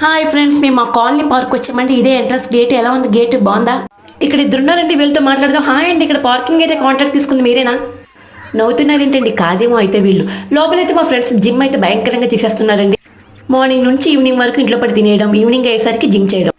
Hi friends, మేము మా colony park వచ్చామండి. ఇదే ఎంట్రన్స్ గేట్. ఎలా ఉంది గేట్? బాగుందా? ఇక్కడ ఇద్దరున్నారండి, వీళ్ళతో మాట్లాడదాం. హాయ్ అండి, ఇక్కడ పార్కింగ్ అయితే కాంటాక్ట్ తీసుకుంది మీరేనా? నవ్వుతున్నారేంటండి? కాదేమో అయితే వీళ్ళు. లోపలైతే మా ఫ్రెండ్స్ జిమ్ అయితే భయంకరంగా చేసేస్తున్నారండి. మార్నింగ్ నుంచి ఈవినింగ్ వరకు ఇంట్లో పడి తినేయడం, ఈవినింగ్ అయ్యేసరికి జిమ్ చేయడం,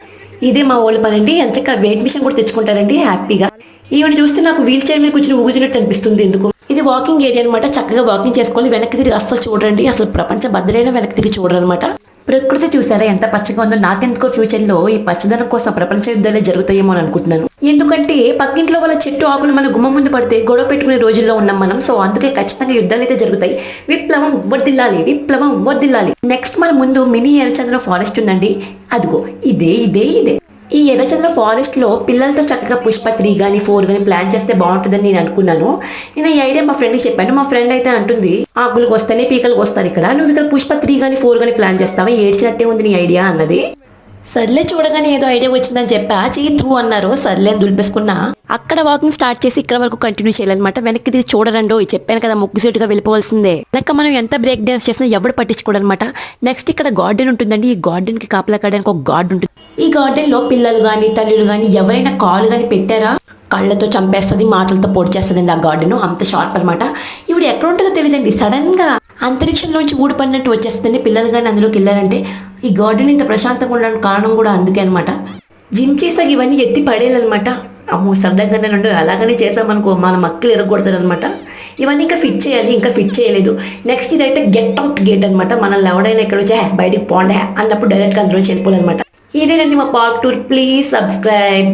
ఇదే మా ఓల్డ్ పని అండి. అంచక్క వెయిట్ మిషన్ కూడా తెచ్చుకుంటారండి హ్యాపీగా. ఈవిడ చూస్తే నాకు వీల్ చైర్ మీద కూర్చొని ఊగుతున్నట్టు అనిపిస్తుంది ఎందుకు. ఇది వాకింగ్ ఏరియా అనమాట. చక్కగా వాకింగ్ చేసుకోవాలి. వెనక్కి తిరిగి అస్సలు చూడండి. అసలు ప్రపంచ బద్దలైన వెనక్కి తిరిగి చూడరు అనమాట. ప్రకృతి చూసారా ఎంత పచ్చగా ఉందో. నాకెందుకో ఫ్యూచర్ లో ఈ పచ్చదనం కోసం ప్రపంచ యుద్ధాలే జరుగుతాయేమో అని అనుకుంటున్నాను. ఎందుకంటే పక్కింట్లో వాళ్ళ చెట్టు ఆకులు మన గుమ్మ ముందు పడితే గొడవ పెట్టుకునే రోజుల్లో ఉన్నాం మనం. సో అందుకే ఖచ్చితంగా యుద్ధాలు అయితే జరుగుతాయి. విప్లవం వర్దిల్లాలి, విప్లవం వర్దిల్లాలి. నెక్స్ట్ మన ముందు మినీ ఎర్రచంద్ర ఫారెస్ట్ ఉందండి. అదిగో ఇదే ఇదే ఇదే ఈ ఎర్రచంద్ర ఫారెస్ట్ లో పిల్లలతో చక్కగా పుష్ప 3 కానీ 4 కానీ ప్లాన్ చేస్తే బాగుంటుందని నేను అనుకున్నాను. నేను ఈ ఐడియా మా ఫ్రెండ్కి చెప్పాను. మా ఫ్రెండ్ అయితే అంటుంది, ఆకులకు వస్తేనే పీకలకు వస్తారు ఇక్కడ, నువ్వు ఇక్కడ పుష్ప 3 కానీ 4 కానీ ప్లాన్ చేస్తావా? ఏడ్చినట్టే ఉంది నీ ఐడియా అన్నది. సర్లే చూడగానే ఏదో ఐడియా వచ్చిందని చెప్పా. చేతు అన్నారు. సర్లే అని దులిపేసుకున్నా. అక్కడ వాకింగ్ స్టార్ట్ చేసి ఇక్కడ వరకు కంటిన్యూ చేయాలన్నమాట. వెనక్కి తీసి చూడరండో, చెప్పాను కదా ముగ్గుసీటుగా వెళ్ళిపోవాల్సిందే. వెనక మనం ఎంత బ్రేక్ డాన్స్ చేసినా ఎవడు పట్టించుకోడనమాట. నెక్స్ట్ ఇక్కడ గార్డెన్ ఉంటుందండి. ఈ గార్డెన్ కి కాపలా కాయడానికి ఒక గార్డ్ ఉంటుంది. ఈ గార్డెన్ లో పిల్లలు గాని తల్లులు గాని ఎవరైనా కాలు గాని పెట్టారా కళ్ళతో చంపేస్తుంది, మాటలతో పొడి చేస్తుందండి ఆ గార్డెన్. అంత షార్ప్ అనమాట. ఇప్పుడు ఎక్కడ ఉంటుందో తెలియదండి. సడన్ గా అంతరిక్షంలోంచి ఊడిపడినట్టు వచ్చేస్తుంది. పిల్లలు కానీ అందులోకి వెళ్ళారంటే ఈ గార్డెన్ ఇంత ప్రశాంతంగా ఉండడానికి కారణం కూడా అందుకే అనమాట. జిమ్ చేసాక ఇవన్నీ ఎత్తి పడేయాలన్నమాట. అమ్మో సరదాగానే ఉండు. అలాగనే చేసామనుకో మన మక్కలు ఎరగొడతారు అనమాట. ఇవన్నీ ఇంకా ఫిట్ చేయాలి, ఇంకా ఫిట్ చేయలేదు. నెక్స్ట్ ఇదైతే గెట్ అవుట్ గేట్ అనమాట. మనల్ని ఎవడైనా ఇక్కడ వచ్చి బయటికి పోండే అన్నప్పుడు డైరెక్ట్గా అందులో వెళ్ళిపోవాలన్నమాట. ఇదేనండి మా పార్క్ టూర్. Please subscribe.